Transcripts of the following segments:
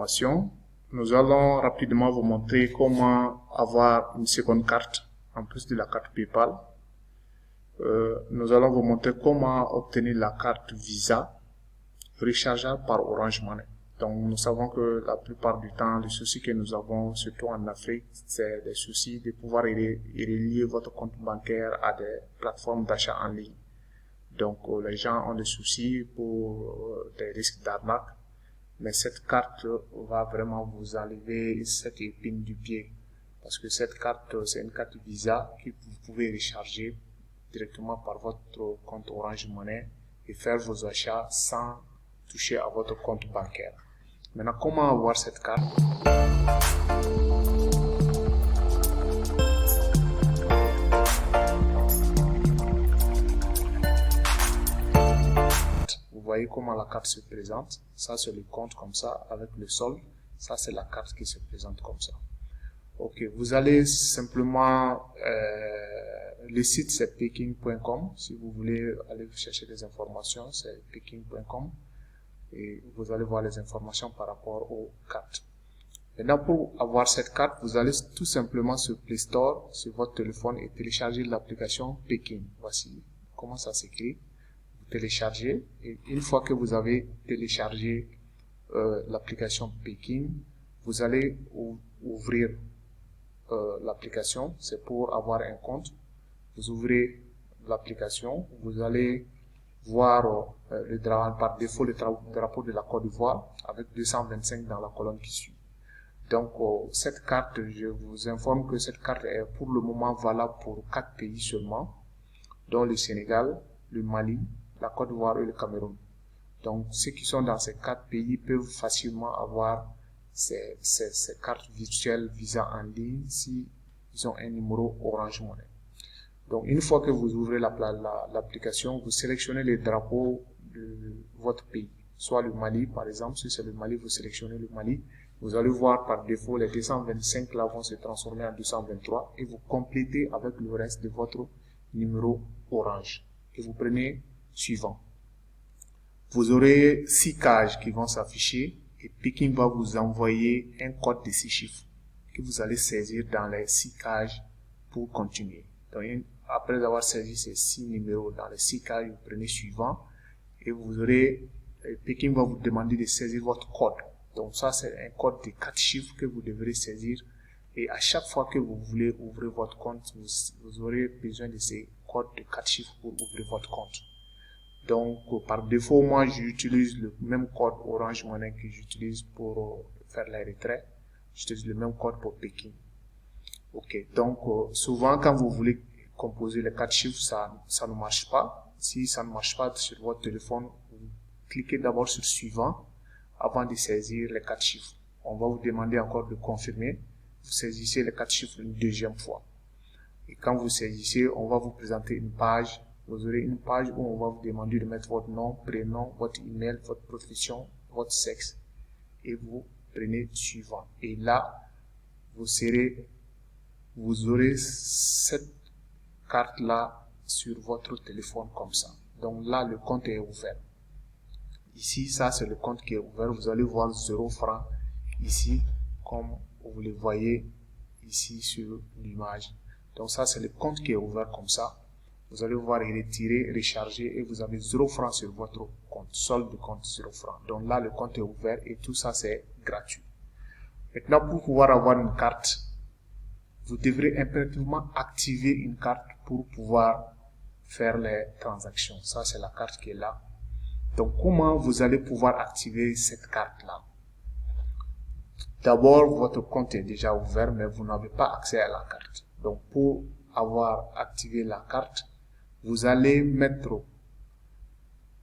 formation, nous allons rapidement vous montrer comment avoir une seconde carte en plus de la carte PayPal. Nous allons vous montrer comment obtenir la carte Visa rechargeable par Orange Money. Donc nous savons que la plupart du temps, les soucis que nous avons, surtout en Afrique, c'est des soucis de pouvoir relier votre compte bancaire à des plateformes d'achat en ligne. Donc les gens ont des soucis pour des risques d'arnaque. Mais cette carte va vraiment vous enlever cette épine du pied. Parce que cette carte, c'est une carte Visa que vous pouvez recharger directement par votre compte Orange Money et faire vos achats sans toucher à votre compte bancaire. Maintenant, comment avoir cette carte? Vous voyez comment la carte se présente. Ça, c'est le compte comme ça, avec le solde. Ça, c'est la carte qui se présente comme ça. Ok, vous allez simplement... le site, c'est peking.com. Si vous voulez aller chercher des informations, c'est peking.com. Et vous allez voir les informations par rapport aux cartes. Maintenant, pour avoir cette carte, vous allez tout simplement sur Play Store, sur votre téléphone, et télécharger l'application Peking. Voici comment ça s'écrit. Télécharger, et une fois que vous avez téléchargé l'application Peking, vous allez ouvrir l'application. C'est pour avoir un compte. Vous ouvrez l'application, vous allez voir le drapeau, par défaut le drapeau de la Côte d'Ivoire avec 225 dans la colonne qui suit. Donc cette carte, je vous informe que cette carte est pour le moment valable pour 4 pays seulement, dont le Sénégal, le Mali, la Côte d'Ivoire et le Cameroun. Donc, ceux qui sont dans ces 4 pays peuvent facilement avoir ces cartes virtuelles Visa en ligne si ils ont un numéro Orange Money. Donc, une fois que vous ouvrez l'application, vous sélectionnez les drapeaux de votre pays. Soit le Mali, par exemple. Si c'est le Mali, vous sélectionnez le Mali. Vous allez voir par défaut, les 225 là vont se transformer en 223 et vous complétez avec le reste de votre numéro Orange. Et vous prenez suivant. Vous aurez 6 cases qui vont s'afficher et Peking va vous envoyer un code de 6 chiffres que vous allez saisir dans les 6 cases pour continuer. Donc, après avoir saisi ces 6 numéros dans les 6 cases, vous prenez suivant et vous aurez, Peking va vous demander de saisir votre code. Donc ça, c'est un code de 4 chiffres que vous devrez saisir et à chaque fois que vous voulez ouvrir votre compte, vous aurez besoin de ces codes de 4 chiffres pour ouvrir votre compte. Donc, par défaut, moi, j'utilise le même code Orange Money que j'utilise pour faire les retraits. J'utilise le même code pour Peking. Ok. Donc, souvent, quand vous voulez composer les 4 chiffres, ça ne marche pas. Si ça ne marche pas sur votre téléphone, vous cliquez d'abord sur suivant avant de saisir les 4 chiffres. On va vous demander encore de confirmer. Vous saisissez les 4 chiffres une deuxième fois. Et quand vous saisissez, on va vous présenter une page. Vous aurez une page où on va vous demander de mettre votre nom, prénom, votre email, votre profession, votre sexe. Et vous prenez suivant. Et là, vous aurez cette carte-là sur votre téléphone comme ça. Donc là, le compte est ouvert. Ici, ça c'est le compte qui est ouvert. Vous allez voir 0 francs ici, comme vous le voyez ici sur l'image. Donc ça, c'est le compte qui est ouvert comme ça. Vous allez voir retirer, recharger et vous avez 0 francs sur votre compte. Solde de compte 0 francs. Donc là, le compte est ouvert et tout ça, c'est gratuit. Maintenant, pour pouvoir avoir une carte, vous devrez impérativement activer une carte pour pouvoir faire les transactions. Ça, c'est la carte qui est là. Donc, comment vous allez pouvoir activer cette carte-là? D'abord, votre compte est déjà ouvert, mais vous n'avez pas accès à la carte. Donc, pour avoir activé la carte, vous allez mettre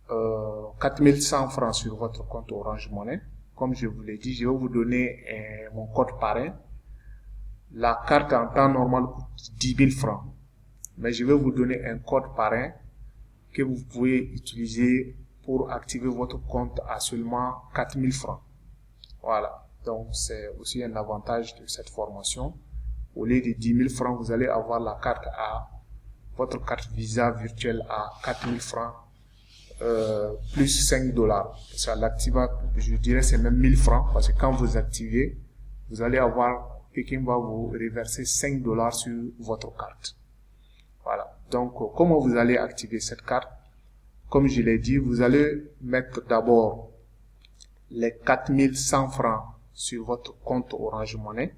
4100 francs sur votre compte Orange Money. Comme je vous l'ai dit, je vais vous donner mon code parrain. La carte en temps normal coûte 10 000 francs. Mais je vais vous donner un code parrain que vous pouvez utiliser pour activer votre compte à seulement 4 000 francs. Voilà. Donc, c'est aussi un avantage de cette formation. Au lieu de 10 000 francs, vous allez avoir la carte votre carte Visa virtuelle à 4 000 francs plus 5 dollars. Ça l'activa, je dirais c'est même 1000 francs parce que quand vous activez, vous allez avoir, Pekin va vous reverser 5 dollars sur votre carte. Voilà. Donc, comment vous allez activer cette carte? Comme je l'ai dit, vous allez mettre d'abord les 4100 francs sur votre compte Orange Money.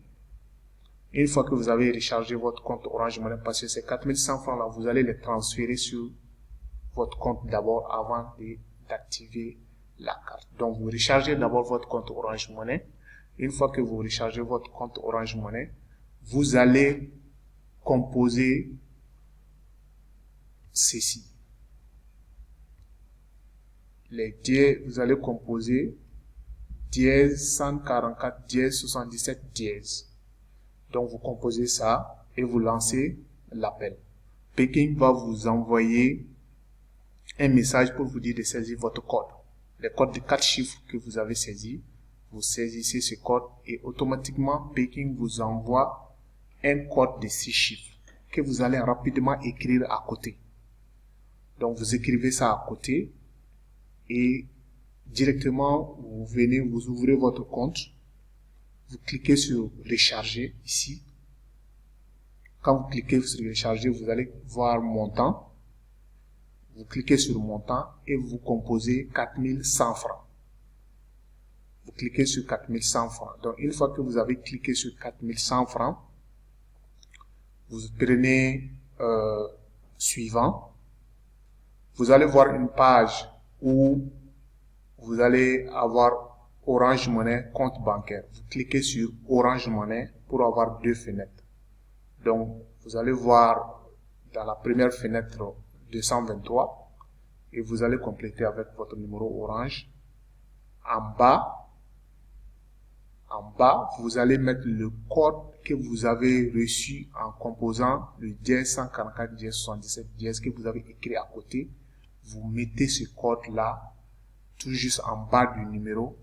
Une fois que vous avez rechargé votre compte Orange Money, parce que ces 4100 francs là, vous allez les transférer sur votre compte d'abord avant d'activer la carte. Donc, vous rechargez d'abord votre compte Orange Money. Une fois que vous rechargez votre compte Orange Money, vous allez composer ceci. Vous allez composer dièse 144 dièse 77 dièse. Donc, vous composez ça et vous lancez l'appel. Pekin va vous envoyer un message pour vous dire de saisir votre code. Le code de 4 chiffres que vous avez saisi, vous saisissez ce code et automatiquement, Pekin vous envoie un code de 6 chiffres que vous allez rapidement écrire à côté. Donc, vous écrivez ça à côté et directement, vous venez, vous ouvrez votre compte, vous cliquez sur recharger ici. Quand vous cliquez sur recharger, vous allez voir montant. Vous cliquez sur montant et vous composez 4100 francs. Vous cliquez sur 4100 francs. Donc, une fois que vous avez cliqué sur 4100 francs, vous prenez suivant. Vous allez voir une page où vous allez avoir Orange Money, compte bancaire. Vous cliquez sur Orange Money pour avoir deux fenêtres. Donc, vous allez voir dans la première fenêtre 223 et vous allez compléter avec votre numéro Orange. En bas, vous allez mettre le code que vous avez reçu en composant le dièse 144 dièse 77 dièse que vous avez écrit à côté. Vous mettez ce code-là tout juste en bas du numéro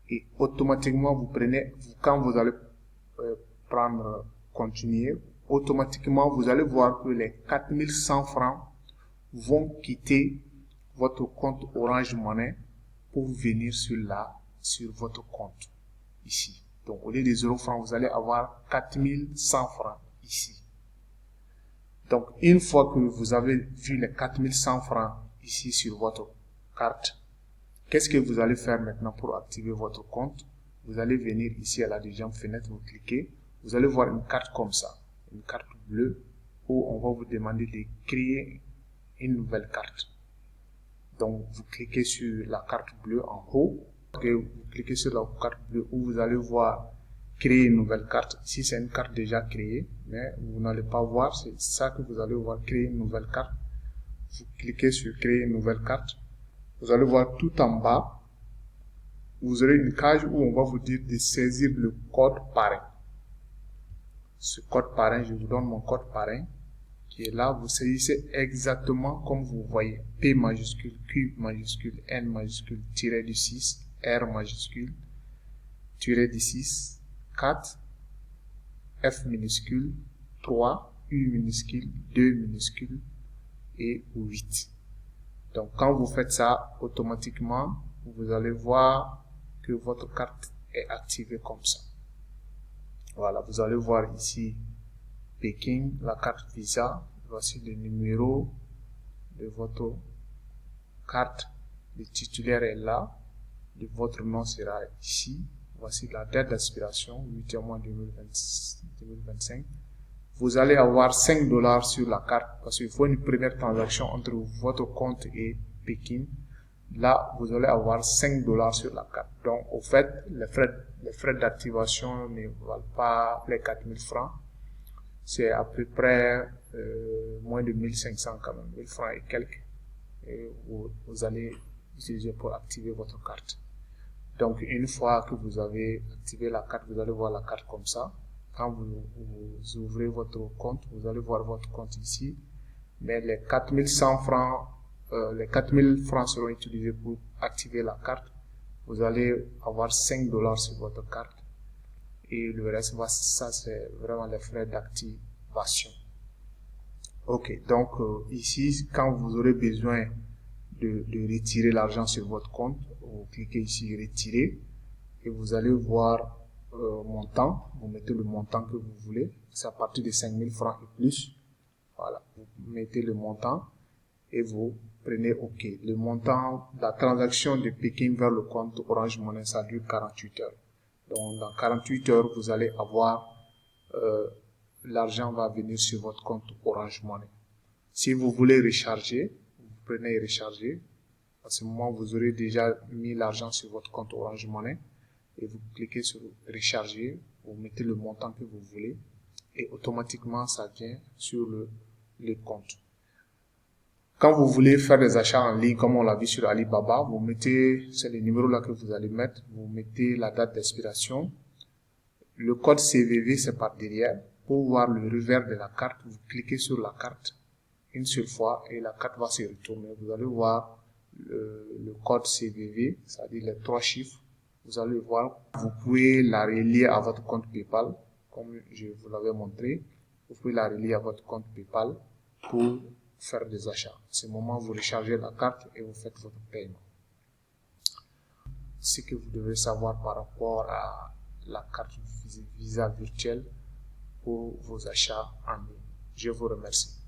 et automatiquement vous prenez, quand vous allez prendre continuer, automatiquement vous allez voir que les 4100 francs vont quitter votre compte Orange Money pour venir sur votre compte ici. Donc au lieu de 0 francs, vous allez avoir 4100 francs ici. Donc une fois que vous avez vu les 4100 francs ici sur votre carte, qu'est-ce que vous allez faire maintenant pour activer votre compte? Vous allez venir ici à la deuxième fenêtre, vous cliquez, vous allez voir une carte comme ça, une carte bleue où on va vous demander de créer une nouvelle carte. Donc vous cliquez sur la carte bleue en haut, et vous cliquez sur la carte bleue où vous allez voir créer une nouvelle carte. Ici c'est une carte déjà créée, mais vous n'allez pas voir, c'est ça que vous allez voir, créer une nouvelle carte. Vous cliquez sur créer une nouvelle carte. Vous allez voir tout en bas, vous aurez une case où on va vous dire de saisir le code parrain. Ce code parrain, je vous donne mon code parrain qui est là. Vous saisissez exactement comme vous voyez. P majuscule, Q majuscule, N majuscule, tiré du 6, R majuscule, tiré du 6, 4, F minuscule, 3, U minuscule, 2 minuscule et 8. Donc, quand vous faites ça, automatiquement, vous allez voir que votre carte est activée comme ça. Voilà, vous allez voir ici Pekin, la carte Visa. Voici le numéro de votre carte. Le titulaire est là. Votre nom sera ici. Voici la date d'expiration, 8e mois 2025. Vous allez avoir 5 dollars sur la carte parce qu'il faut une première transaction entre votre compte et Pekin. Là, vous allez avoir 5 dollars sur la carte. Donc, au fait, les frais d'activation ne valent pas les 4000 francs. C'est à peu près moins de 1500 quand même, 1000 francs et quelques. Et vous allez utiliser pour activer votre carte. Donc, une fois que vous avez activé la carte, vous allez voir la carte comme ça. Quand vous ouvrez votre compte, vous allez voir votre compte ici. Mais les 4100 francs, les 4000 francs seront utilisés pour activer la carte. Vous allez avoir 5 dollars sur votre carte. Et le reste, ça c'est vraiment les frais d'activation. Ok, donc ici, quand vous aurez besoin de retirer l'argent sur votre compte. Vous cliquez ici retirer et vous allez voir montant. Vous mettez le montant que vous voulez. C'est à partir de 5 000 francs et plus. Voilà, vous mettez le montant et vous prenez OK. Le montant, la transaction de Pékin vers le compte Orange Money, ça dure 48 heures. Donc, dans 48 heures, vous allez avoir, l'argent va venir sur votre compte Orange Money. Si vous voulez recharger, vous prenez et recharger. À ce moment, vous aurez déjà mis l'argent sur votre compte Orange Money et vous cliquez sur recharger, vous mettez le montant que vous voulez et automatiquement, ça vient sur le compte. Quand vous voulez faire des achats en ligne, comme on l'a vu sur Alibaba, vous mettez, c'est le numéro là que vous allez mettre, vous mettez la date d'expiration. Le code CVV, c'est par derrière. Pour voir le revers de la carte, vous cliquez sur la carte une seule fois et la carte va se retourner. Vous allez voir le code CVV, c'est-à-dire les 3 chiffres. Vous allez voir, vous pouvez la relier à votre compte PayPal, comme je vous l'avais montré. Vous pouvez la relier à votre compte PayPal pour faire des achats. À ce moment, vous rechargez la carte et vous faites votre paiement. Ce que vous devez savoir par rapport à la carte Visa virtuelle pour vos achats en ligne. Je vous remercie.